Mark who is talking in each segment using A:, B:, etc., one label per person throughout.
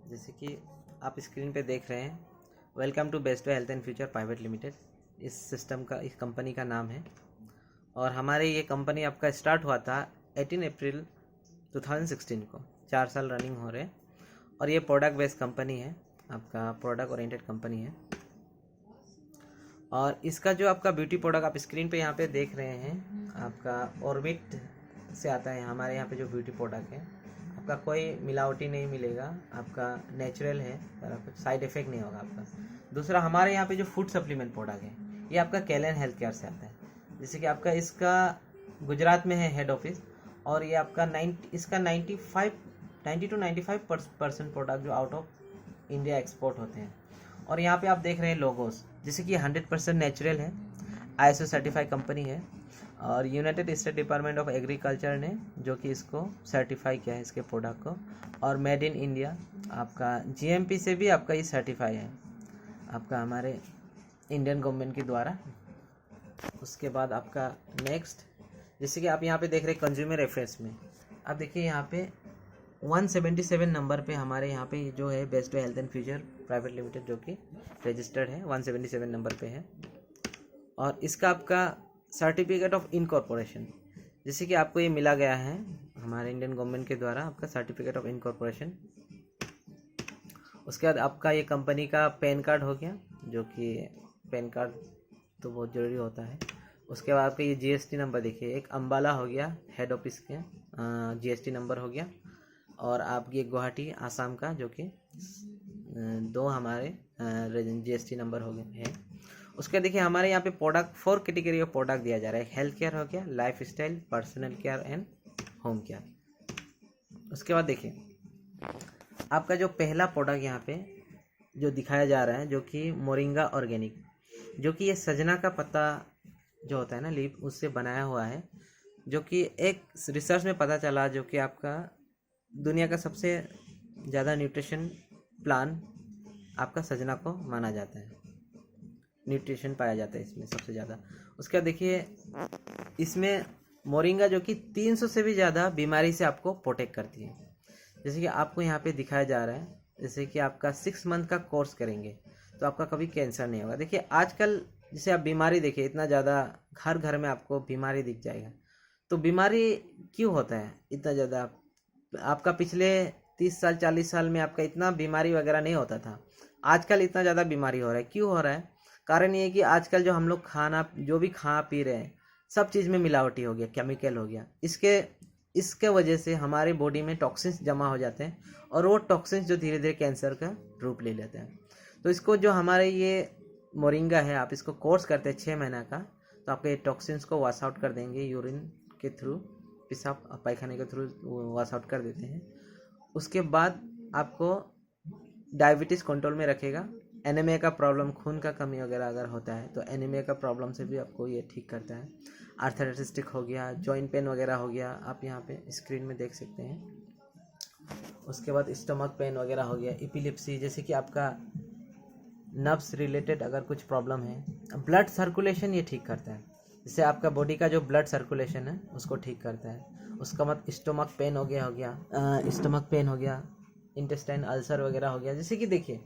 A: जैसे कि आप स्क्रीन पे देख रहे हैं, welcome to best way health and future private limited. इस कंपनी का नाम है और हमारे ये कंपनी आपका स्टार्ट हुआ था 18 अप्रैल 2016 को। 4 साल रनिंग हो रहे हैं और ये प्रोडक्ट बेस्ड कंपनी है, आपका प्रोडक्ट ओरिएंटेड कंपनी है। और इसका जो आपका ब्यूटी प्रोडक्ट आप स्क्रीन पे यहाँ पे देख रहे हैं, आपका ऑर्बिट से आता है। हमारे यहाँ पे जो ब्यूटी प्रोडक्ट है आपका कोई मिलावटी नहीं मिलेगा, आपका नेचुरल है, कुछ साइड इफेक्ट नहीं होगा आपका। दूसरा, हमारे यहाँ पे जो फूड सप्लीमेंट प्रोडक्ट है ये आपका कैलन हेल्थ केयर से आता है। जैसे कि आपका इसका गुजरात में है हेड ऑफिस और ये आपका 90 to 95% प्रोडक्ट जो आउट ऑफ इंडिया एक्सपोर्ट होते हैं। और यहाँ पे आप देख रहे हैं लोगोस, जैसे कि 100% नेचुरल है, ISO सर्टिफाइड कंपनी है और United state department of agriculture ने जो कि इसको सर्टिफाई किया है इसके प्रोडक्ट को। और मेड इन इंडिया आपका GMP से भी आपका ये सर्टिफाई है आपका हमारे इंडियन गवर्नमेंट के द्वारा। उसके बाद आपका नेक्स्ट, जैसे कि आप यहाँ पे देख रहे हैं कंज्यूमर रेफरेंस में, आप देखिए यहाँ पे 177 नंबर पे हमारे यहाँ पे जो है best way health and future private limited जो कि रजिस्टर्ड है 177 नंबर पे है। और इसका आपका सर्टिफिकेट ऑफ इनकॉर्पोरेशन, जैसे कि आपको ये मिला गया है हमारे इंडियन गवर्नमेंट के द्वारा, आपका सर्टिफिकेट ऑफ इनकॉर्पोरेशन। उसके बाद आपका ये कंपनी का पैन कार्ड हो गया, जो कि पैन कार्ड तो बहुत ज़रूरी होता है। उसके बाद आपका ये GST नंबर देखिए, एक अम्बाला हो गया हेड ऑफिस के GST नंबर हो गया। और आपकी एक गुवाहाटी आसाम का जो कि 2 हमारे GST नंबर हो गए हैं। उसके देखिए हमारे यहाँ पे प्रोडक्ट 4 कैटेगरी ऑफ प्रोडक्ट दिया जा रहा है। हेल्थ केयर हो गया, life style, personal care and home care. उसके बाद देखिए आपका जो पहला प्रोडक्ट यहाँ पे जो दिखाया जा रहा है जो कि मोरिंगा ऑर्गेनिक, जो कि ये सजना का पत्ता जो होता है ना लीफ, उससे बनाया हुआ है, जो कि एक रिसर्च में पता चला जो कि आपका दुनिया का सबसे ज़्यादा न्यूट्रिशन प्लान आपका सजना को माना जाता है, न्यूट्रिशन पाया जाता है इसमें सबसे ज़्यादा। उसके बाद देखिए इसमें मोरिंगा जो कि 300 से भी ज़्यादा बीमारी से आपको प्रोटेक्ट करती है। जैसे कि आपको यहाँ पे दिखाया जा रहा है, जैसे कि आपका 6 मंथ का कोर्स करेंगे तो आपका कभी कैंसर नहीं होगा। देखिए आजकल जैसे आप बीमारी देखिए इतना ज़्यादा, हर घर में आपको बीमारी दिख जाएगा। तो बीमारी क्यों होता है इतना ज़्यादा? आपका पिछले 30 साल 40 साल में आपका इतना बीमारी वगैरह नहीं होता था, आजकल इतना ज़्यादा बीमारी हो रहा है। क्यों हो रहा है? कारण ये है कि आजकल जो हम लोग जो भी खा पी रहे हैं सब चीज़ में मिलावटी हो गया, केमिकल हो गया। इसके वजह से हमारी बॉडी में टॉक्सिन्स जमा हो जाते हैं और वो टॉक्सिन्स जो धीरे धीरे कैंसर का रूप ले लेते हैं। तो इसको जो हमारे ये मोरिंगा है, आप इसको कोर्स करते हैं 6 महीना का, तो आपके टॉक्सिन्स को वॉश आउट कर देंगे, यूरिन के थ्रू, पेशाब पायखाने के थ्रू वॉश आउट कर देते हैं। उसके बाद आपको डायबिटीज़ कंट्रोल में रखेगा। एनीमिया का प्रॉब्लम, खून का कमी वगैरह अगर होता है तो एनीमिया का प्रॉब्लम से भी आपको ये ठीक करता है। आर्थराइटिस हो गया, जॉइंट पेन वगैरह हो गया, आप यहाँ पे स्क्रीन में देख सकते हैं। उसके बाद स्टमक पेन वगैरह हो गया, एपिलेप्सी, जैसे कि आपका नर्व्स रिलेटेड अगर कुछ प्रॉब्लम है, ब्लड सर्कुलेशन ये ठीक करता है। जैसे आपका बॉडी का जो ब्लड सर्कुलेशन है उसको ठीक करता है। उसका मतलब स्टमक पेन हो गया, इंटेस्टाइन अल्सर वगैरह हो गया। जैसे कि देखिए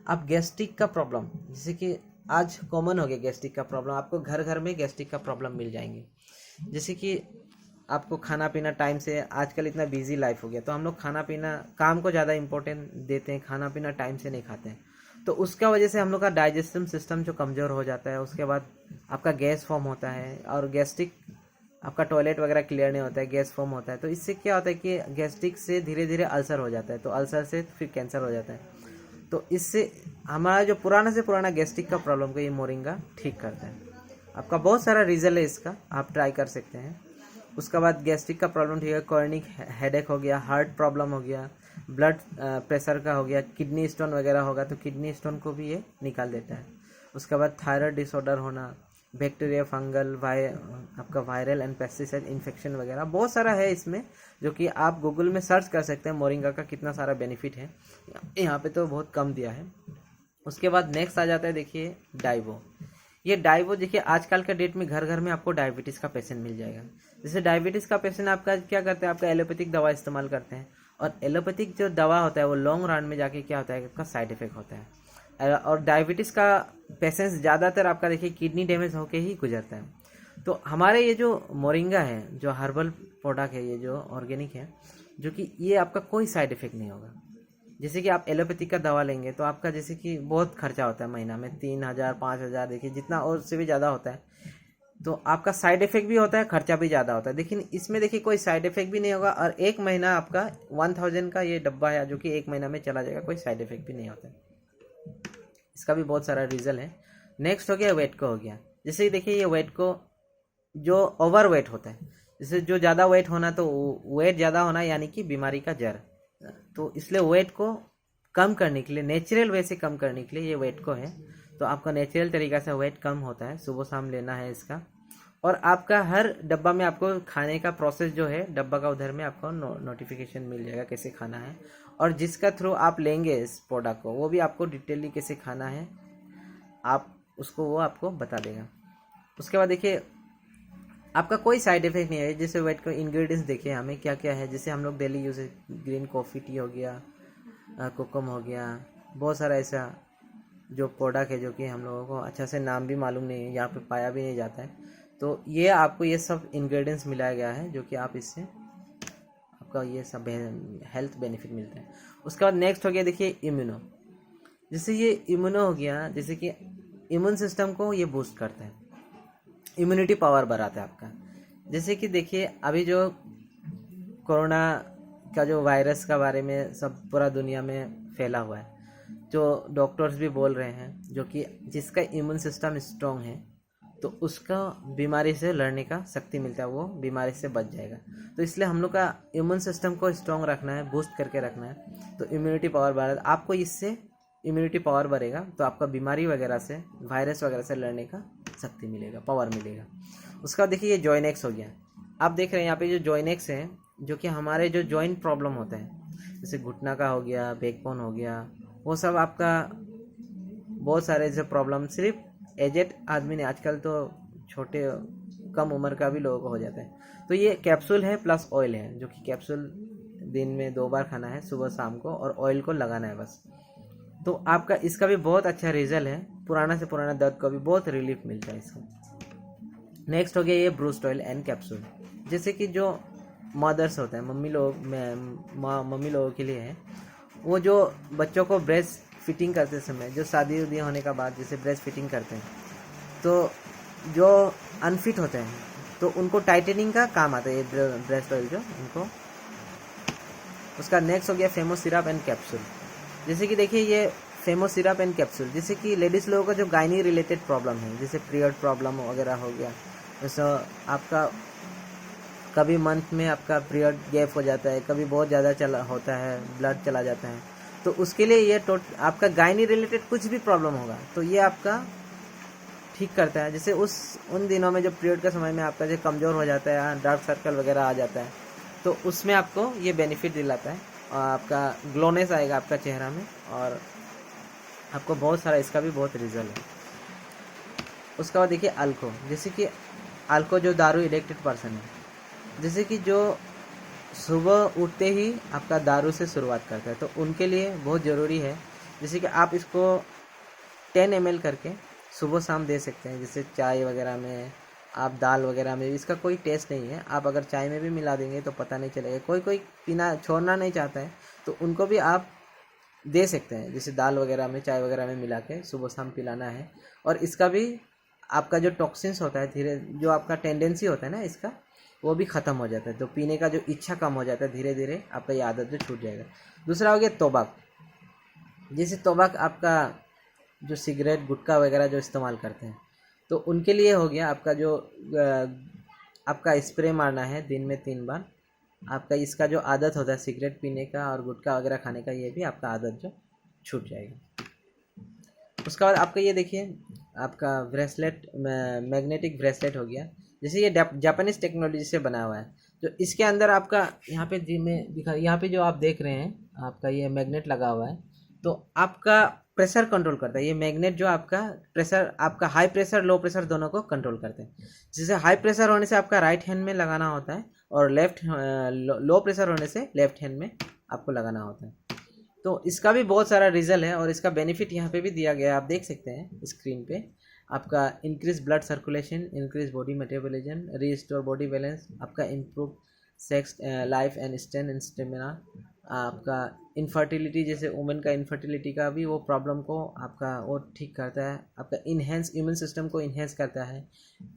A: आप गैस्ट्रिक का प्रॉब्लम, जैसे कि आज कॉमन हो गया गैस्ट्रिक का प्रॉब्लम, आपको घर घर में गैस्ट्रिक का प्रॉब्लम मिल जाएंगे। जैसे कि आपको खाना पीना टाइम से, आजकल इतना बिजी लाइफ हो गया तो हम लोग खाना पीना, काम को ज़्यादा इंपॉर्टेंट देते हैं, खाना पीना टाइम से नहीं खाते हैं, तो उसका वजह से हम लोग का डाइजेस्टिव सिस्टम जो कमज़ोर हो जाता है। उसके बाद आपका गैस फॉर्म होता है और गैस्ट्रिक, आपका टॉयलेट वगैरह क्लियर नहीं होता है, गैस फॉर्म होता है। तो इससे क्या होता है कि गैस्ट्रिक से धीरे धीरे अल्सर हो जाता है, तो अल्सर से फिर कैंसर हो जाता है। तो इससे हमारा जो पुराना से पुराना गैस्ट्रिक का प्रॉब्लम को ये मोरिंगा ठीक करता है। आपका बहुत सारा रिजल्ट है इसका, आप ट्राई कर सकते हैं। उसके बाद गैस्ट्रिक का प्रॉब्लम ठीक है, कॉर्निक हेडेक हो गया, हार्ट प्रॉब्लम हो गया, ब्लड प्रेशर का हो गया, किडनी स्टोन वगैरह होगा तो किडनी स्टोन को भी ये निकाल देता है। उसके बाद थायराइड डिसऑर्डर होना, बैक्टीरिया, फंगल, आपका वायरल एंड पेस्टिसाइड इन्फेक्शन वगैरह बहुत सारा है इसमें, जो कि आप गूगल में सर्च कर सकते हैं मोरिंगा का कितना सारा बेनिफिट है। यहाँ पे तो बहुत कम दिया है। उसके बाद नेक्स्ट आ जाता है देखिए डाइवो। ये डाइवो देखिए आजकल के डेट में घर घर में आपको डायबिटीज़ का पेशेंट मिल जाएगा। जैसे डायबिटीज़ का पेशेंट आपका क्या करते हैं, आपका एलोपैथिक दवा इस्तेमाल करते हैं और एलोपैथिक जो दवा होता है वो लॉन्ग रन में जाके क्या होता है, आपका साइड इफेक्ट होता है। और डायबिटीज़ का पेशेंट्स ज़्यादातर आपका देखिए किडनी डैमेज होके ही गुजरता है। तो हमारे ये जो मोरिंगा है, जो हर्बल प्रोडक्ट है, ये जो ऑर्गेनिक है, जो कि ये आपका कोई साइड इफेक्ट नहीं होगा। जैसे कि आप एलोपैथिक का दवा लेंगे तो आपका जैसे कि बहुत खर्चा होता है महीना में 3,000 5,000, देखिए जितना और से भी ज़्यादा होता है। तो आपका साइड इफेक्ट भी होता है, खर्चा भी ज़्यादा होता है। लेकिन इसमें देखिए कोई साइड इफेक्ट भी नहीं होगा और एक महीना आपका 1000 का ये डब्बा है जो कि एक महीना में चला जाएगा, कोई साइड इफेक्ट भी नहीं होता है। इसका भी बहुत सारा रीज़न है। नेक्स्ट हो गया वेट को, हो गया जैसे कि देखिए ये वेट को जो ओवर वेट होता है, जैसे जो ज़्यादा वेट होना, तो वेट ज़्यादा होना यानी कि बीमारी का जड़। तो इसलिए वेट को कम करने के लिए, नेचुरल वे से कम करने के लिए ये वेट को है। तो आपका नेचुरल तरीका से वेट कम होता है, सुबह शाम लेना है इसका। और आपका हर डब्बा में आपको खाने का प्रोसेस जो है डब्बा का, उधर में आपको नोटिफिकेशन मिल जाएगा कैसे खाना है। और जिसका थ्रू आप लेंगे इस प्रोडक्ट को, वो भी आपको डिटेली कैसे खाना है आप उसको, वो आपको बता देगा। उसके बाद देखिए आपका कोई साइड इफेक्ट नहीं है। जैसे वेट को इंग्रेडिएंट्स देखिए हमें क्या क्या है। जैसे हम लोग daily use, green coffee tea हो गया, कोकम हो गया, बहुत सारा ऐसा जो प्रोडक्ट है जो कि हम लोगों को अच्छा से नाम भी मालूम नहीं है, यहाँ पे पाया भी नहीं जाता है। तो ये आपको ये सब इंग्रेडिएंट्स मिलाया गया है जो कि आप इससे आपका ये सब हेल्थ बेनिफिट मिलता है। उसके बाद नेक्स्ट हो गया देखिए इम्यूनो। जैसे ये इम्यूनो हो गया, जैसे कि इम्यून सिस्टम को ये बूस्ट करता है, इम्यूनिटी पावर बढ़ाता है आपका। जैसे कि देखिए अभी जो कोरोना का जो वायरस का बारे में सब पूरा दुनिया में फैला हुआ है, जो डॉक्टर्स भी बोल रहे हैं, जो कि जिसका इम्यून सिस्टम स्ट्रॉन्ग है तो उसका बीमारी से लड़ने का शक्ति मिलता है, वो बीमारी से बच जाएगा। तो इसलिए हम लोग का इम्यून सिस्टम को स्ट्रॉन्ग रखना है, बूस्ट करके रखना है। तो इम्यूनिटी पावर बढ़ा, आपको इससे इम्यूनिटी पावर बढ़ेगा तो आपका बीमारी वगैरह से, वायरस वगैरह से लड़ने का शक्ति मिलेगा, पावर मिलेगा। उसका देखिए ये जॉइनेक्स हो गया। आप देख रहे हैं यहाँ पे जो जॉइनेक्स है, जो कि हमारे जो जॉइंट प्रॉब्लम होता है, जैसे घुटना का हो गया, बैकबोन हो गया, वो सब आपका बहुत सारे ऐसे प्रॉब्लम सिर्फ एजेड आदमी ने, आजकल तो छोटे कम उम्र का भी लोगों को हो जाता है। तो ये कैप्सूल है प्लस ऑयल है, जो कि कैप्सूल दिन में 2 बार खाना है, सुबह शाम को, और ऑयल को लगाना है बस। तो आपका इसका भी बहुत अच्छा रिजल्ट है, पुराना से पुराना दर्द को भी बहुत रिलीफ मिलता है इसका। नेक्स्ट हो गया ये ब्रूस्ट ऑयल एंड कैप्सूल। जैसे कि जो मदर्स होता है, मम्मी लोगों के लिए है, वो जो बच्चों को ब्रेस्ट फिटिंग करते समय, जो शादी उदी होने का बाद जैसे ब्रेस्ट फिटिंग करते हैं, तो जो अनफिट होते हैं तो उनको टाइटनिंग का काम आता है ये ब्रेस्ट ऑयल जो उनको। उसका नेक्स्ट हो गया फेमो सिरप एंड कैप्सूल। जैसे कि देखिए ये फेमो सिरप एंड कैप्सूल, जैसे कि लेडीज़ लोगों का जो गायनी रिलेटेड प्रॉब्लम है, जैसे पीरियड प्रॉब्लम वगैरह हो गया, जैसे आपका कभी मंथ में आपका पीरियड गैप हो जाता है, कभी बहुत ज़्यादा चला होता है, ब्लड चला जाता है, तो उसके लिए ये आपका गायनी रिलेटेड कुछ भी प्रॉब्लम होगा तो ये आपका ठीक करता है। जैसे उन दिनों में जो पीरियड के समय में आपका जो कमज़ोर हो जाता है, डार्क सर्कल वगैरह आ जाता है, तो उसमें आपको ये बेनिफिट दिलाता है और आपका ग्लोनेस आएगा आपका चेहरा में, और आपको बहुत सारा इसका भी बहुत रिजल्ट है। उसके बाद देखिए अल्को। जैसे कि अल्को जो दारू एडिक्टेड पर्सन है, जैसे कि जो सुबह उठते ही आपका दारू से शुरुआत करता है, तो उनके लिए बहुत ज़रूरी है। जैसे कि आप इसको 10 ml करके सुबह शाम दे सकते हैं। जैसे चाय वगैरह में, आप दाल वगैरह में, इसका कोई टेस्ट नहीं है। आप अगर चाय में भी मिला देंगे तो पता नहीं चलेगा। कोई पीना छोड़ना नहीं चाहता है तो उनको भी आप दे सकते हैं, जैसे दाल वगैरह में, चाय वगैरह में मिला के सुबह शाम पिलाना है। और इसका भी आपका जो टॉक्सिन्स होता है, धीरे जो आपका टेंडेंसी होता है ना इसका, वो भी ख़त्म हो जाता है। तो पीने का जो इच्छा कम हो जाता है, धीरे धीरे आपका ये आदत जो छूट जाएगा। दूसरा हो गया तोबाक। जैसे तोबाक आपका जो सिगरेट गुटखा वगैरह जो इस्तेमाल करते हैं, तो उनके लिए हो गया आपका जो आपका स्प्रे मारना है दिन में 3 बार। आपका इसका जो आदत होता है सिगरेट पीने का और गुटखा वगैरह खाने का, ये भी आपका आदत जो छूट जाएगा। उसके बाद आपका ये देखिए आपका ब्रेसलेट, मैग्नेटिक ब्रेसलेट हो गया। जैसे ये जापानीज टेक्नोलॉजी से बना हुआ है, तो इसके अंदर आपका यहाँ पे यहाँ पे जो आप देख रहे हैं आपका ये मैग्नेट लगा हुआ है, तो आपका प्रेशर कंट्रोल करता है। ये मैग्नेट जो आपका प्रेशर, आपका हाई प्रेशर लो प्रेशर दोनों को कंट्रोल करते हैं। जैसे हाई प्रेशर होने से आपका राइट हैंड में लगाना होता है, और लो प्रेशर होने से लेफ्ट हैंड में आपको लगाना होता है। तो इसका भी बहुत सारा रिजल्ट है और इसका बेनिफिट यहाँ पे भी दिया गया है, आप देख सकते हैं स्क्रीन पे। आपका increase blood circulation, increase body metabolism, restore body balance, आपका improve sex life and stamina, आपका इनफर्टिलिटी, जैसे वुमेन का इनफर्टिलिटी का भी वो प्रॉब्लम को आपका वो ठीक करता है, आपका इन्हेंस इम्यून सिस्टम को इन्हेंस करता है,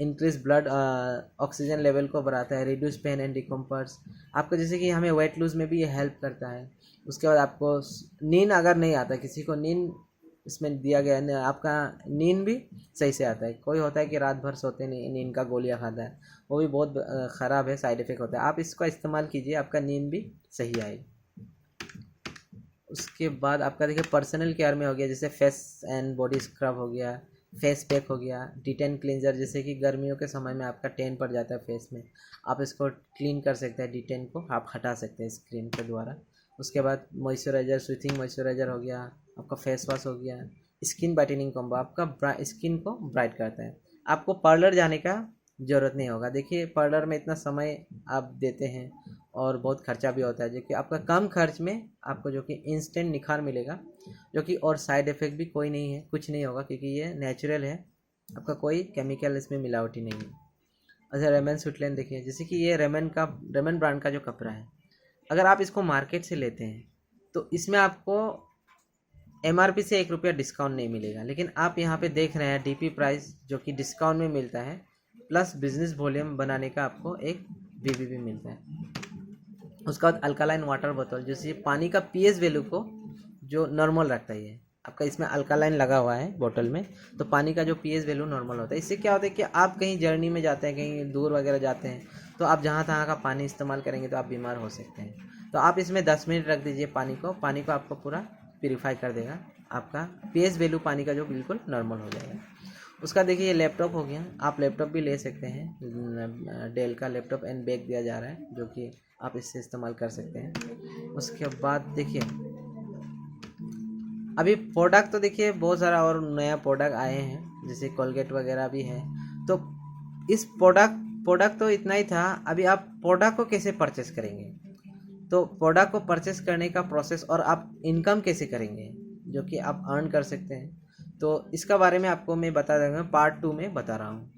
A: इंक्रीज ब्लड ऑक्सीजन लेवल को बढ़ाता है, रिड्यूस पेन एंड डिकम्फर्ट्स, आपका जैसे कि हमें वेट लूज में भी ये हेल्प करता है। उसके बाद आपको नींद अगर नहीं आता, किसी को नींद इसमें दिया गया है, आपका नींद भी सही से आता है। कोई होता है कि रात भर सोते नहीं, नींद का गोलियां खाता है, वो भी बहुत ख़राब है, साइड इफ़ेक्ट होता है। आप इसका इस्तेमाल कीजिए, आपका नींद भी सही आएगी। उसके बाद आपका देखिए पर्सनल केयर में हो गया, जैसे फेस एंड बॉडी स्क्रब हो गया, फेस पैक हो गया, डिटेन क्लींजर, जैसे कि गर्मियों के समय में आपका टेन पड़ जाता है फेस में, आप इसको क्लीन कर सकते हैं, डिटेन को आप हटा सकते हैं इस क्रीम के द्वारा। उसके बाद मॉइस्चराइज़र, स्वीथिंग मॉइस्चराइज़र हो गया, आपका फेस वॉश हो गया, स्किन ब्राइटनिंग कॉम्बो, आपका स्किन को ब्राइट करता है। आपको पार्लर जाने का ज़रूरत नहीं होगा। देखिए पार्लर में इतना समय आप देते हैं और बहुत खर्चा भी होता है, जो कि आपका कम खर्च में आपको जो कि इंस्टेंट निखार मिलेगा, जो कि और साइड इफ़ेक्ट भी कोई नहीं है, कुछ नहीं होगा, क्योंकि ये नेचुरल है, आपका कोई केमिकल इसमें मिलावटी नहीं है। अच्छा रेमन स्वीटलैंड देखिए, जैसे कि ये रेमन ब्रांड का जो कपड़ा है, अगर आप इसको मार्केट से लेते हैं तो इसमें आपको MRP से 1 रुपया डिस्काउंट नहीं मिलेगा, लेकिन आप यहाँ पे देख रहे हैं DP प्राइस जो कि डिस्काउंट में मिलता है, प्लस बिजनेस वॉल्यूम बनाने का आपको एक BB भी मिलता है। उसके बाद अल्कालाइन वाटर बोतल, जैसे पानी का pH वैल्यू को जो नॉर्मल रखता है, आपका इसमें अल्कालाइन लगा हुआ है बोतल में, तो पानी का जो pH वैल्यू नॉर्मल होता है। इससे क्या होता है कि आप कहीं जर्नी में जाते हैं, कहीं दूर वगैरह जाते हैं, तो आप जहाँ तहाँ का पानी इस्तेमाल करेंगे तो आप बीमार हो सकते हैं। तो आप इसमें 10 मिनट रख दीजिए पानी को आपको पूरा प्यूरीफाई कर देगा, आपका pH वैल्यू पानी का जो बिल्कुल नॉर्मल हो जाएगा। उसका देखिए ये लैपटॉप हो गया, आप लैपटॉप भी ले सकते हैं, डेल का लैपटॉप एंड बैग दिया जा रहा है, जो कि आप इससे इस्तेमाल कर सकते हैं। उसके बाद देखिए अभी प्रोडक्ट तो देखिए बहुत सारा और नया प्रोडक्ट आए हैं, जैसे कोलगेट वगैरह भी है। तो इस प्रोडक्ट तो इतना ही था। अभी आप प्रोडक्ट को कैसे परचेस करेंगे, तो प्रोडक्ट को परचेस करने का प्रोसेस और आप इनकम कैसे करेंगे, जो कि आप अर्न कर सकते हैं, तो इसका बारे में आपको मैं बता दूंगा, पार्ट 2 में बता रहा हूँ।